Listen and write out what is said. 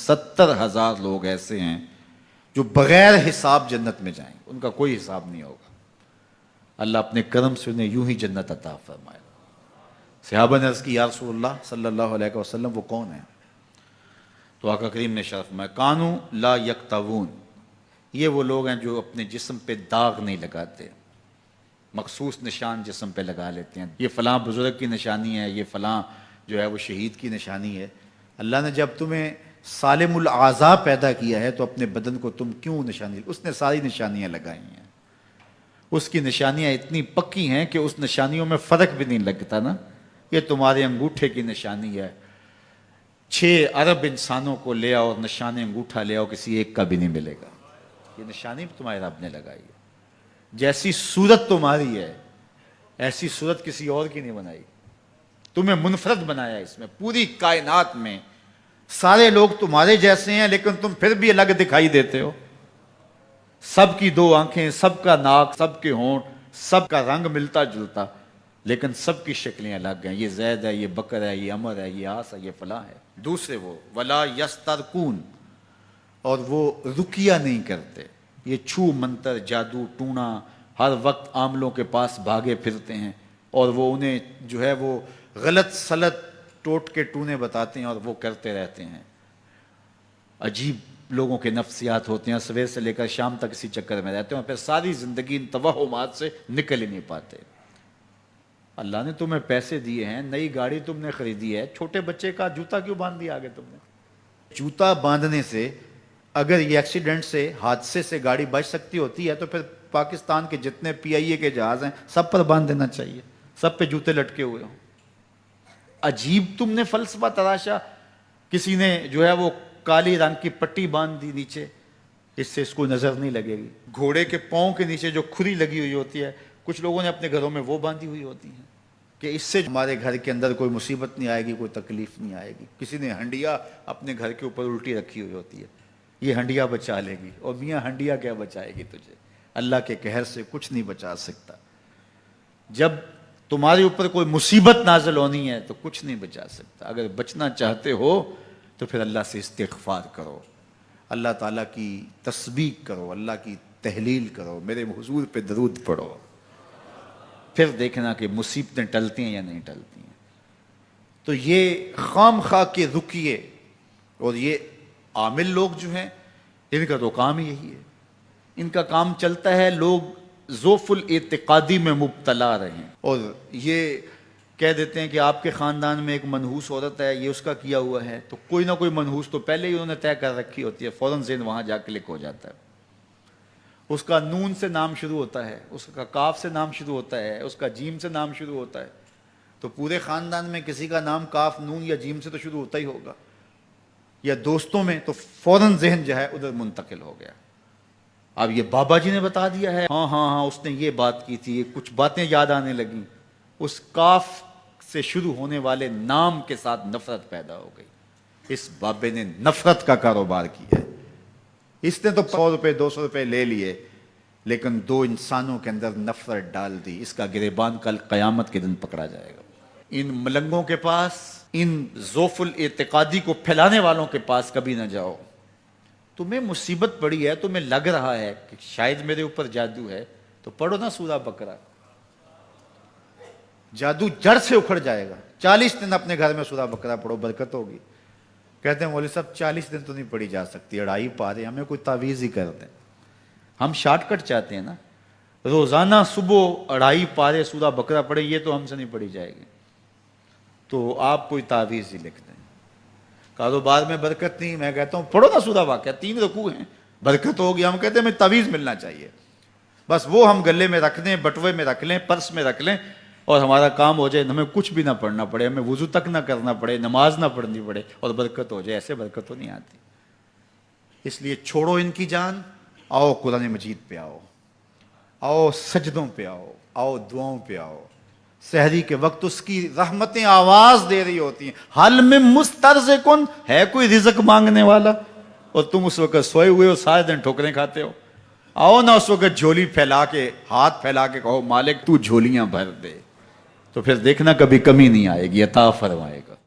70,000 لوگ ایسے ہیں جو بغیر حساب جنت میں جائیں گے، ان کا کوئی حساب نہیں ہوگا۔ اللہ اپنے کرم سے انہیں یوں ہی جنت عطا فرمائے۔ صحابہ نے عرض کی، یا رسول اللہ صلی اللہ علیہ وسلم وہ کون ہیں؟ تو آقا کریم نے ارشاد فرمایا، کانوا لا یکتوون، یہ وہ لوگ ہیں جو اپنے جسم پہ داغ نہیں لگاتے، مخصوص نشان جسم پہ لگا لیتے ہیں، یہ فلاں بزرگ کی نشانی ہے، یہ فلاں جو ہے وہ شہید کی نشانی ہے۔ اللہ نے جب تمہیں سالم الاعضاء پیدا کیا ہے تو اپنے بدن کو تم کیوں نشانی؟ اس نے ساری نشانیاں لگائی ہیں، اس کی نشانیاں اتنی پکی ہیں کہ اس نشانیوں میں فرق بھی نہیں لگتا نا۔ یہ تمہارے انگوٹھے کی نشانی ہے، 6 ارب انسانوں کو لے آؤ اور نشان انگوٹھا لے آؤ، کسی ایک کا بھی نہیں ملے گا۔ یہ نشانی تمہارے رب نے لگائی ہے۔ جیسی صورت تمہاری ہے ایسی صورت کسی اور کی نہیں بنائی، تمہیں منفرد بنایا اس میں۔ پوری کائنات میں سارے لوگ تمہارے جیسے ہیں لیکن تم پھر بھی الگ دکھائی دیتے ہو۔ سب کی 2 آنکھیں، سب کا ناک، سب کے ہونٹ، سب کا رنگ ملتا جلتا، لیکن سب کی شکلیں الگ ہیں۔ یہ زید ہے، یہ بکر ہے، یہ عمر ہے، یہ آس ہے، یہ فلاں ہے۔ دوسرے وہ ولا یسترقون، اور وہ رقیہ نہیں کرتے، یہ چھو منتر جادو ٹونا ہر وقت عاملوں کے پاس بھاگے پھرتے ہیں، اور وہ انہیں جو ہے وہ غلط سلط ٹوٹ کے ٹونے بتاتے ہیں اور وہ کرتے رہتے ہیں۔ عجیب لوگوں کے نفسیات ہوتے ہیں، صبح سے لے کر شام تک اسی چکر میں رہتے ہیں اور پھر ساری زندگی ان توہمات سے نکل ہی نہیں پاتے۔ اللہ نے تمہیں پیسے دیے ہیں، نئی گاڑی تم نے خریدی ہے، چھوٹے بچے کا جوتا کیوں باندھ دیا آگے تم نے؟ جوتا باندھنے سے اگر یہ ایکسیڈنٹ سے، حادثے سے گاڑی بچ سکتی ہوتی ہے تو پھر پاکستان کے جتنے PIA کے جہاز ہیں سب پر باندھ دینا چاہیے، سب پہ جوتے لٹکے ہوئے ہوں۔ عجیب تم نے فلسفہ تراشا، کسی نے جو ہے وہ کالی رنگ کی پٹی باندھ دی نیچے، اس سے اس کو نظر نہیں لگے گی۔ گھوڑے کے پاؤں کے نیچے جو کھری لگی ہوئی ہوتی ہے، کچھ لوگوں نے اپنے گھروں میں وہ باندھی ہوئی ہوتی ہیں کہ اس سے ہمارے گھر کے اندر کوئی مصیبت نہیں آئے گی، کوئی تکلیف نہیں آئے گی۔ کسی نے ہنڈیا اپنے گھر کے اوپر الٹی رکھی ہوئی ہوتی ہے، یہ ہنڈیا بچا لے گی، اور میاں ہنڈیا کیا بچائے گی تجھے؟ اللہ کے قہر سے کچھ نہیں بچا سکتا۔ جب تمہارے اوپر کوئی مصیبت نازل ہونی ہے تو کچھ نہیں بچا سکتا۔ اگر بچنا چاہتے ہو تو پھر اللہ سے استغفار کرو، اللہ تعالیٰ کی تسبیح کرو، اللہ کی تحلیل کرو، میرے حضور پہ درود پڑھو، پھر دیکھنا کہ مصیبتیں ٹلتی ہیں یا نہیں ٹلتی ہیں۔ تو یہ خام خواہ کے رقیے اور یہ عامل لوگ جو ہیں ان کا تو کام ہی یہی ہے، ان کا کام چلتا ہے لوگ ذوف الاعتقادی میں مبتلا رہیں، اور یہ کہہ دیتے ہیں کہ آپ کے خاندان میں ایک منحوس عورت ہے، یہ اس کا کیا ہوا ہے، تو کوئی نہ کوئی منحوس تو پہلے ہی انہوں نے طے کر رکھی ہوتی ہے، فوراً ذہن وہاں جا کلک ہو جاتا ہے۔ اس کا نون سے نام شروع ہوتا ہے، اس کا کاف سے نام شروع ہوتا ہے، اس کا جیم سے نام شروع ہوتا ہے، تو پورے خاندان میں کسی کا نام کاف، نون یا جیم سے تو شروع ہوتا ہی ہوگا، یا دوستوں میں، تو فوراً ذہن جو ہے ادھر منتقل ہو گیا۔ اب یہ بابا جی نے بتا دیا ہے، ہاں اس نے یہ بات کی تھی، کچھ باتیں یاد آنے لگیں، اس کاف سے شروع ہونے والے نام کے ساتھ نفرت پیدا ہو گئی۔ اس بابے نے نفرت کا کاروبار کیا ہے، اس نے تو 100 روپے 200 روپے لے لیے لیکن 2 انسانوں کے اندر نفرت ڈال دی۔ اس کا گریبان کل قیامت کے دن پکڑا جائے گا۔ ان ملنگوں کے پاس، ان ذوف الاعتقادی کو پھیلانے والوں کے پاس کبھی نہ جاؤ۔ تمہیں مصیبت پڑی ہے، تمہیں لگ رہا ہے کہ شاید میرے اوپر جادو ہے، تو پڑھو نا سورہ بقرہ، جادو جڑ سے اکھڑ جائے گا۔ 40 دن اپنے گھر میں سورہ بقرہ پڑھو، برکت ہوگی۔ کہتے ہیں مولوی صاحب 40 دن تو نہیں پڑھی جا سکتی، 2.5 پارے، ہمیں کوئی تعویذ ہی کر دیں۔ ہم شارٹ کٹ چاہتے ہیں نا، روزانہ صبح 2.5 پارے سورہ بقرہ پڑھے، یہ تو ہم سے نہیں پڑھی جائے گی، تو آپ کوئی تعویذ ہی لکھ دیں۔ کاروبار میں برکت نہیں، میں کہتا ہوں پڑھو نا سورہ واقعہ، 3 رکوع ہیں، برکت ہوگی۔ ہم کہتے ہیں ہمیں تعویذ ملنا چاہیے، بس وہ ہم گلے میں رکھ لیں، بٹوے میں رکھ لیں، پرس میں رکھ لیں، اور ہمارا کام ہو جائے، ہمیں کچھ بھی نہ پڑھنا پڑے، ہمیں وضو تک نہ کرنا پڑے، نماز نہ پڑھنی پڑے، اور برکت ہو جائے۔ ایسے برکت تو نہیں آتی۔ اس لیے چھوڑو ان کی جان، آؤ قرآن مجید پہ آؤ، آؤ سجدوں پہ آؤ، آؤ دعاؤں پہ آؤ۔ سحری کے وقت اس کی رحمتیں آواز دے رہی ہوتی ہیں، حل میں مسترزقن، ہے کوئی رزق مانگنے والا، اور تم اس وقت سوئے ہوئے ہو، سارے دن ٹھوکریں کھاتے ہو۔ آؤ نا اس وقت جھولی پھیلا کے، ہاتھ پھیلا کے کہو مالک تو جھولیاں بھر دے، تو پھر دیکھنا کبھی کمی نہیں آئے گی، عطا فرمائے گا۔